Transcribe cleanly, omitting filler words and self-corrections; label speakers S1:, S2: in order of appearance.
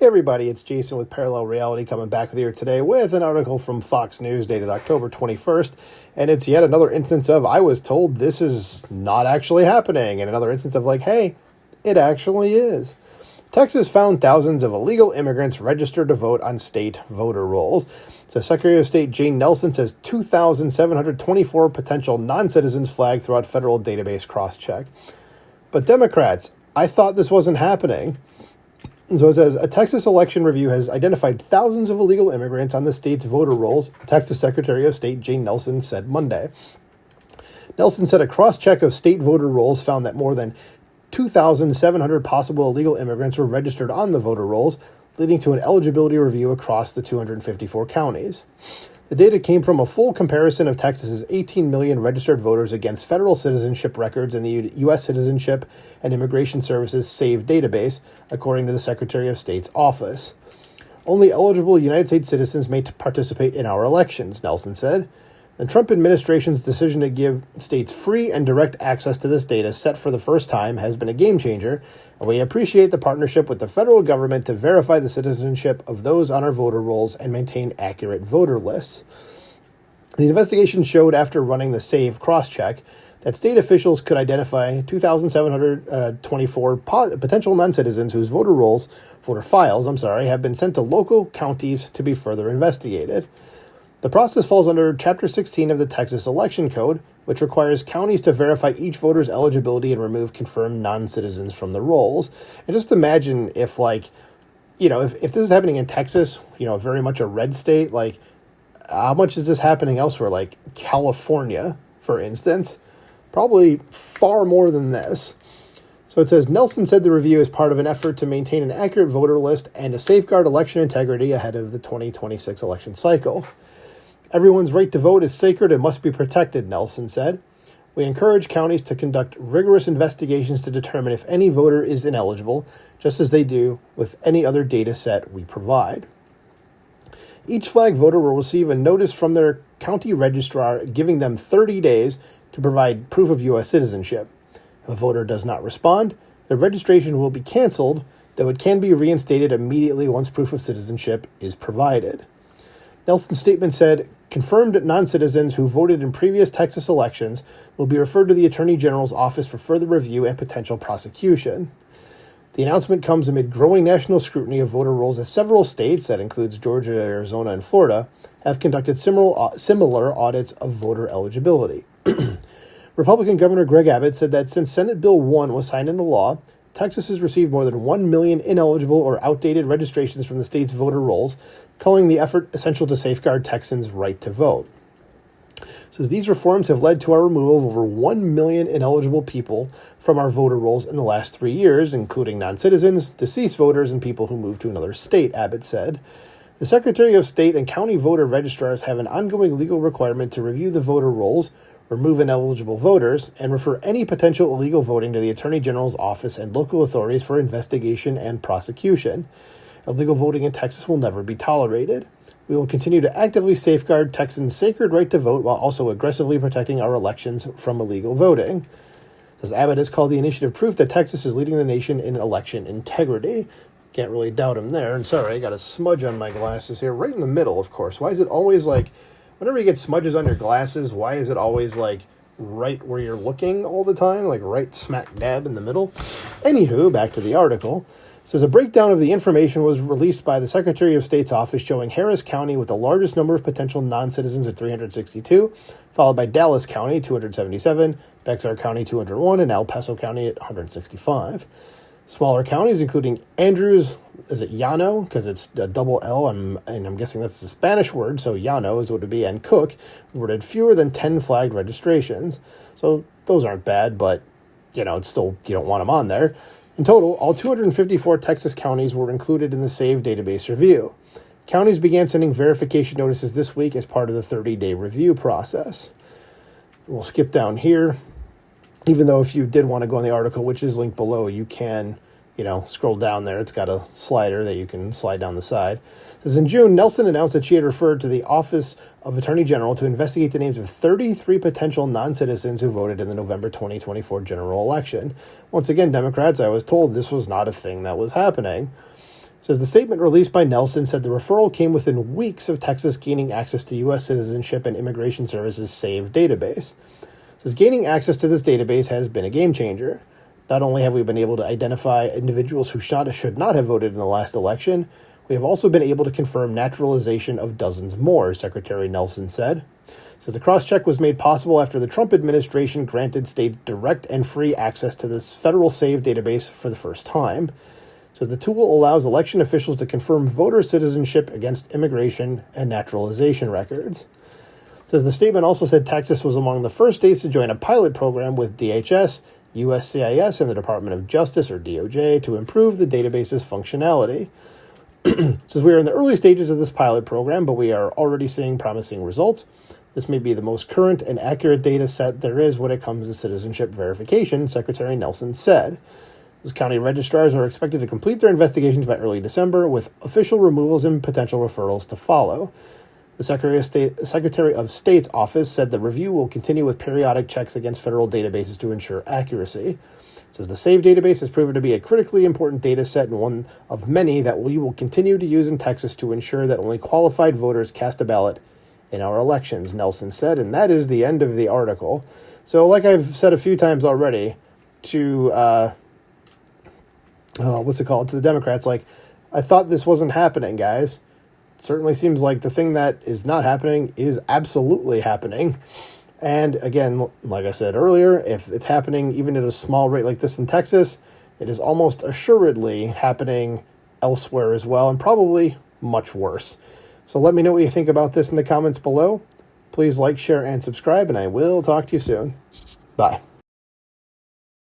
S1: Hey everybody, it's Jason with Parallel Reality coming back with you today with an article from Fox News dated October 21st, and it's yet another instance of I was told this is not actually happening, and another instance of hey, it actually is. Texas found thousands of illegal immigrants registered to vote on state voter rolls. So Secretary of State Jane Nelson says 2,724 potential non-citizens flagged throughout federal database cross-check. But Democrats, I thought this wasn't happening. And so it says, a Texas election review has identified thousands of illegal immigrants on the state's voter rolls, Texas Secretary of State Jane Nelson said Monday. Nelson said a cross-check of state voter rolls found that more than 2,700 possible illegal immigrants were registered on the voter rolls, leading to an eligibility review across the 254 counties. The data came from a full comparison of Texas's 18 million registered voters against federal citizenship records in the U.S. Citizenship and Immigration Services SAVE database, according to the Secretary of State's office. Only eligible United States citizens may participate in our elections, Nelson said. The Trump administration's decision to give states free and direct access to this data set for the first time has been a game changer, and we appreciate the partnership with the federal government to verify the citizenship of those on our voter rolls and maintain accurate voter lists. The investigation showed after running the SAVE cross-check that state officials could identify 2,724 potential non-citizens whose voter files, have been sent to local counties to be further investigated. The process falls under Chapter 16 of the Texas Election Code, which requires counties to verify each voter's eligibility and remove confirmed non-citizens from the rolls. And just imagine if, if this is happening in Texas, very much a red state, how much is this happening elsewhere? Like California, for instance? Probably far more than this. So it says, Nelson said the review is part of an effort to maintain an accurate voter list and to safeguard election integrity ahead of the 2026 election cycle. Everyone's right to vote is sacred and must be protected, Nelson said. We encourage counties to conduct rigorous investigations to determine if any voter is ineligible, just as they do with any other data set we provide. Each flagged voter will receive a notice from their county registrar giving them 30 days to provide proof of U.S. citizenship. If a voter does not respond, their registration will be canceled, though it can be reinstated immediately once proof of citizenship is provided. Nelson's statement said, confirmed non-citizens who voted in previous Texas elections will be referred to the Attorney General's office for further review and potential prosecution. The announcement comes amid growing national scrutiny of voter rolls as several states, that includes Georgia, Arizona, and Florida, have conducted similar audits of voter eligibility. Republican Governor Greg Abbott said that since Senate Bill 1 was signed into law, Texas has received more than 1 million ineligible or outdated registrations from the state's voter rolls, calling the effort essential to safeguard Texans' right to vote. It says these reforms have led to our removal of over 1 million ineligible people from our voter rolls in the last 3 years, including non-citizens, deceased voters, and people who moved to another state, Abbott said. The Secretary of State and county voter registrars have an ongoing legal requirement to review the voter rolls, remove ineligible voters, and refer any potential illegal voting to the Attorney General's office and local authorities for investigation and prosecution. Illegal voting in Texas will never be tolerated. We will continue to actively safeguard Texans' sacred right to vote while also aggressively protecting our elections from illegal voting. As Abbott has called the initiative proof that Texas is leading the nation in election integrity. Can't really doubt him there. And sorry, I got a smudge on my glasses here, right in the middle, of course. Why is it always whenever you get smudges on your glasses, why is it always right where you're looking all the time? Right smack dab in the middle? Anywho, back to the article. It says a breakdown of the information was released by the Secretary of State's office showing Harris County with the largest number of potential non-citizens at 362, followed by Dallas County, 277, Bexar County, 201, and El Paso County at 165. Smaller counties, including Andrews, is it Llano? Because it's a double L, and I'm guessing that's a Spanish word, so Llano is what it would be, and Cook, reported fewer than 10 flagged registrations. So those aren't bad, but, it's still, you don't want them on there. In total, all 254 Texas counties were included in the SAVE database review. Counties began sending verification notices this week as part of the 30-day review process. We'll skip down here. Even though if you did want to go in the article, which is linked below, you can, scroll down there. It's got a slider that you can slide down the side. It says in June, Nelson announced that she had referred to the Office of Attorney General to investigate the names of 33 potential non-citizens who voted in the November 2024 general election. Once again, Democrats, I was told this was not a thing that was happening. Says the statement released by Nelson said the referral came within weeks of Texas gaining access to U.S. Citizenship and Immigration Services SAVE database. Says gaining access to this database has been a game changer. Not only have we been able to identify individuals who should not have voted in the last election, we have also been able to confirm naturalization of dozens more, Secretary Nelson said. Says the cross-check was made possible after the Trump administration granted state direct and free access to this federal SAVE database for the first time. Says the tool allows election officials to confirm voter citizenship against immigration and naturalization records. Says the statement also said Texas was among the first states to join a pilot program with DHS, USCIS, and the Department of Justice, or DOJ, to improve the database's functionality. Says we are in the early stages of this pilot program, but we are already seeing promising results. This may be the most current and accurate data set there is when it comes to citizenship verification, Secretary Nelson said. As county registrars are expected to complete their investigations by early December, with official removals and potential referrals to follow. The Secretary of State's office said the review will continue with periodic checks against federal databases to ensure accuracy. It says the SAVE database has proven to be a critically important data set and one of many that we will continue to use in Texas to ensure that only qualified voters cast a ballot in our elections, Nelson said, and that is the end of the article. So like I've said a few times already to, to the Democrats, like, I thought this wasn't happening, guys. Certainly seems like the thing that is not happening is absolutely happening. And again, like I said earlier, if it's happening even at a small rate like this in Texas, it is almost assuredly happening elsewhere as well, and probably much worse. So let me know what you think about this in the comments below. Please like, share, and subscribe, and I will talk to you soon. Bye.